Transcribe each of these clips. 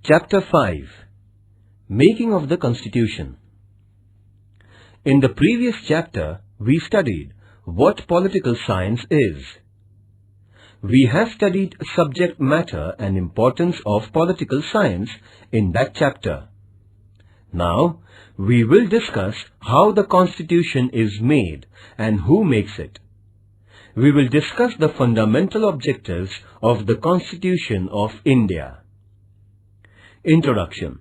Chapter 5. Making of the Constitution. In the previous chapter, we studied what political science is. We have studied subject matter and importance of political science in that chapter. Now, we will discuss how the Constitution is made and who makes it. We will discuss the fundamental objectives of the Constitution of India. Introduction.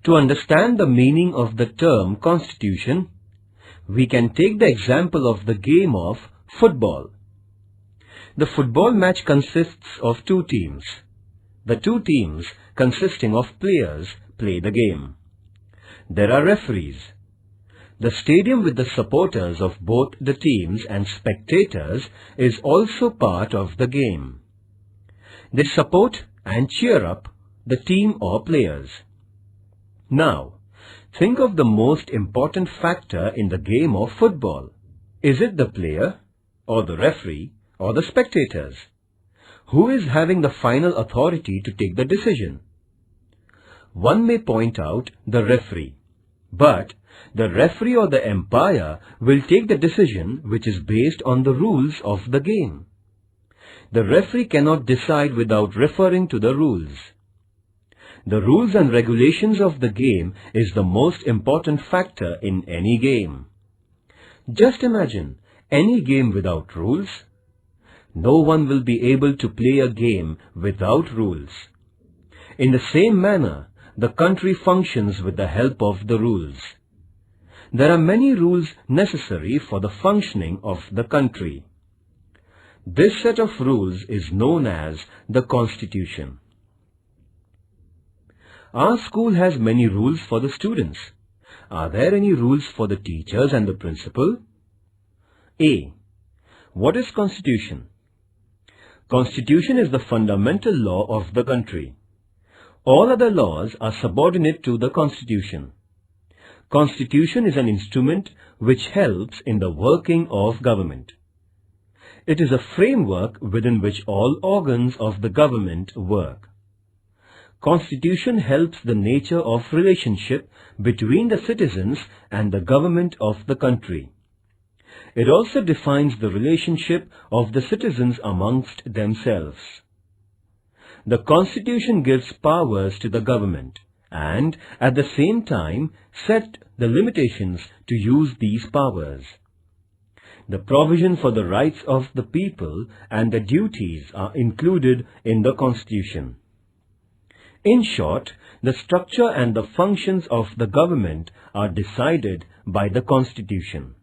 To understand the meaning of the term Constitution, we can take the example of the game of football. The football match consists of two teams. The two teams consisting of players play the game. There are referees. The stadium with the supporters of both the teams and spectators is also part of the game. They support and cheer up the team or players. Now, think of the most important factor in the game of football. Is it the player, or the referee, or the spectators? Who is having the final authority to take the decision? One may point out the referee, but the referee or the umpire will take the decision which is based on the rules of the game. The referee cannot decide without referring to the rules. The rules and regulations of the game is the most important factor in any game. Just imagine any game without rules. No one will be able to play a game without rules. In the same manner, the country functions with the help of the rules. There are many rules necessary for the functioning of the country. This set of rules is known as the Constitution. Our school has many rules for the students. Are there any rules for the teachers and the principal? A. What is Constitution? Constitution is the fundamental law of the country. All other laws are subordinate to the Constitution. Constitution is an instrument which helps in the working of government. It is a framework within which all organs of the government work. Constitution helps the nature of relationship between the citizens and the government of the country. It also defines the relationship of the citizens amongst themselves. The Constitution gives powers to the government and at the same time set the limitations to use these powers. The provision for the rights of the people and the duties are included in the Constitution. In short, the structure and the functions of the government are decided by the Constitution.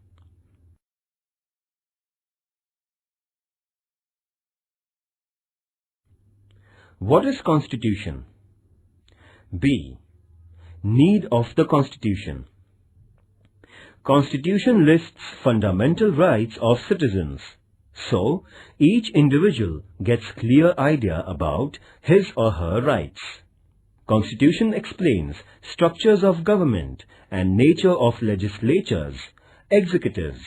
What is Constitution? B. Need of the Constitution. Constitution lists fundamental rights of citizens. So, each individual gets clear idea about his or her rights. Constitution explains structures of government and nature of legislatures, executives,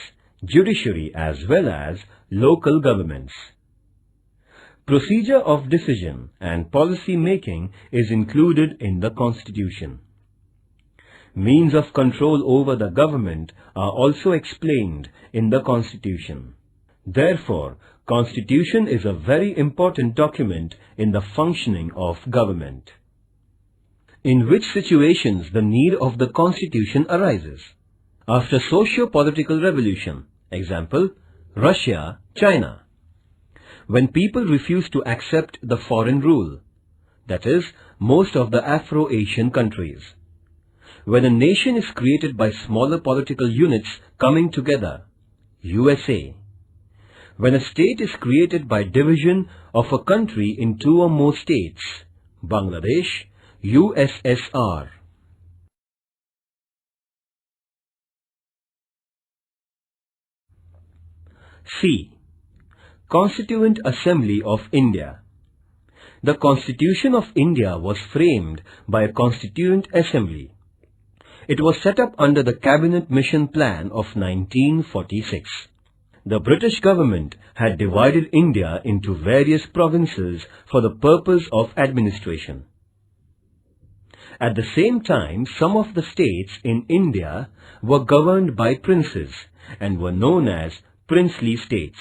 judiciary as well as local governments. Procedure of decision and policy making is included in the Constitution. Means of control over the government are also explained in the Constitution. Therefore, Constitution is a very important document in the functioning of government. In which situations the need of the Constitution arises? After socio-political revolution, example, Russia, China. When people refuse to accept the foreign rule, that is, most of the Afro-Asian countries. When a nation is created by smaller political units coming together, USA. When a state is created by division of a country in two or more states, Bangladesh, USSR. C. Constituent Assembly of India. The Constitution of India was framed by a Constituent Assembly. It was set up under the Cabinet Mission Plan of 1946. The British government had divided India into various provinces for the purpose of administration. At the same time, some of the states in India were governed by princes and were known as princely states.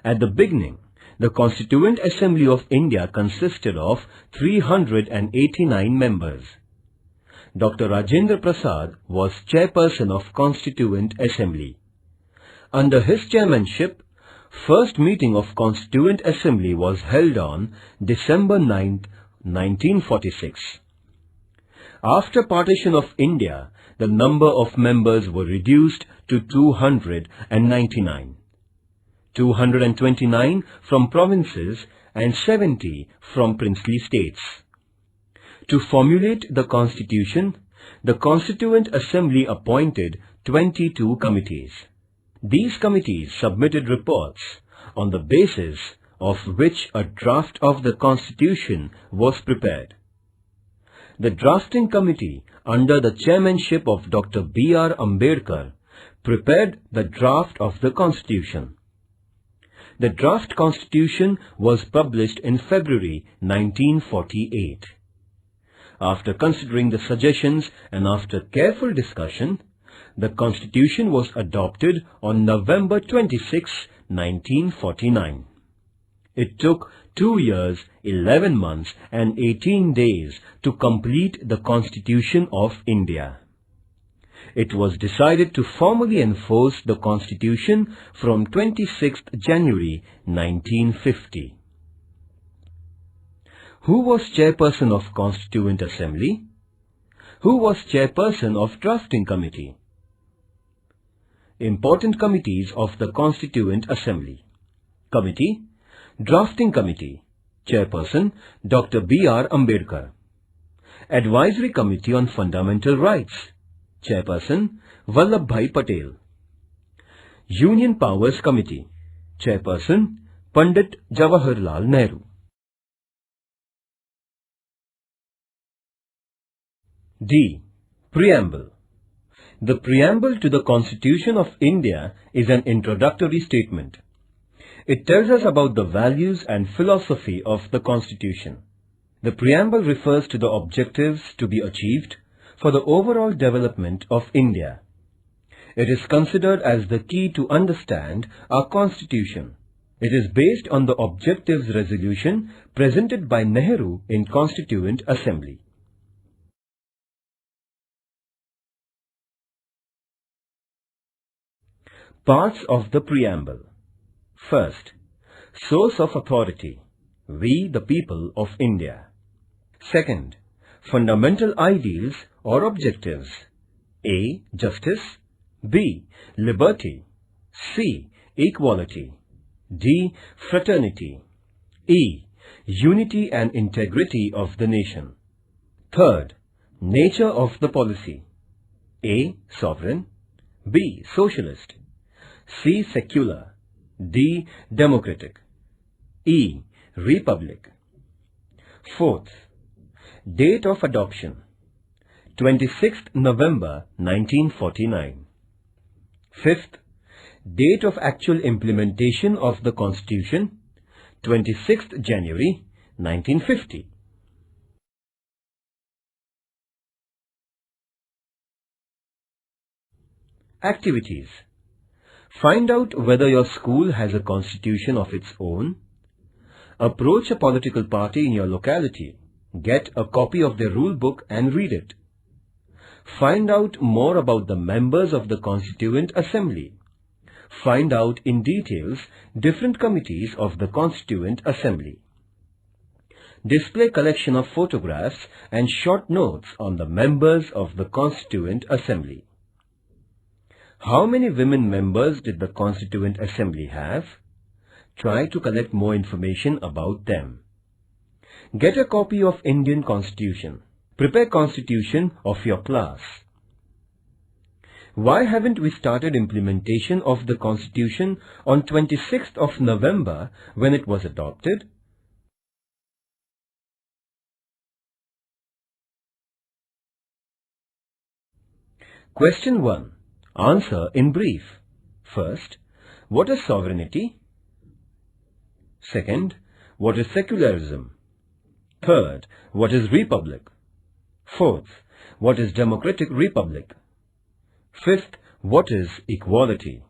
At the beginning, the Constituent Assembly of India consisted of 389 members. Dr. Rajendra Prasad was chairperson of Constituent Assembly. Under his chairmanship, first meeting of Constituent Assembly was held on December 9, 1946. After partition of India, the number of members were reduced to 299. 229 from provinces and 70 from princely states. To formulate the constitution, the Constituent Assembly appointed 22 committees. These committees submitted reports on the basis of which a draft of the constitution was prepared. The drafting committee, under the chairmanship of Dr. B.R. Ambedkar, prepared the draft of the constitution. The draft constitution was published in February 1948. After considering the suggestions and after careful discussion, the constitution was adopted on November 26, 1949. It took 2 years, 11 months and 18 days to complete the Constitution of India. It was decided to formally enforce the Constitution from 26th January 1950. Who was chairperson of Constituent Assembly? Who was chairperson of Drafting Committee? Important committees of the Constituent Assembly. Committee, Drafting Committee, Chairperson Dr. B.R. Ambedkar. Advisory Committee on Fundamental Rights, Chairperson Vallabhbhai Patel. Union Powers Committee, Chairperson Pandit Jawaharlal Nehru. D. Preamble. The preamble to the Constitution of India is an introductory statement. It tells us about the values and philosophy of the Constitution. The preamble refers to the objectives to be achieved for the overall development of India. It is considered as the key to understand our Constitution. It is based on the objectives resolution presented by Nehru in Constituent Assembly. Parts of the preamble. First, source of authority, we the people of India. Second, fundamental ideals or objectives, A. Justice, B. Liberty, C. Equality, D. Fraternity, E. Unity and integrity of the nation. Third, nature of the policy, A. Sovereign, B. Socialist, C. Secular, D. Democratic, E. Republic. Fourth, date of adoption, 26th November 1949. Fifth, date of actual implementation of the Constitution, 26th January 1950. Activities. Find out whether your school has a constitution of its own. Approach a political party in your locality. Get a copy of their rule book and read it. Find out more about the members of the Constituent Assembly. Find out in details different committees of the Constituent Assembly. Display collection of photographs and short notes on the members of the Constituent Assembly. How many women members did the Constituent Assembly have? Try to collect more information about them. Get a copy of Indian Constitution. Prepare Constitution of your class. Why haven't we started implementation of the Constitution on 26th of November when it was adopted? Question 1. Answer in brief. First, what is sovereignty? Second, what is secularism? Third, what is republic? Fourth, what is democratic republic? Fifth, what is equality?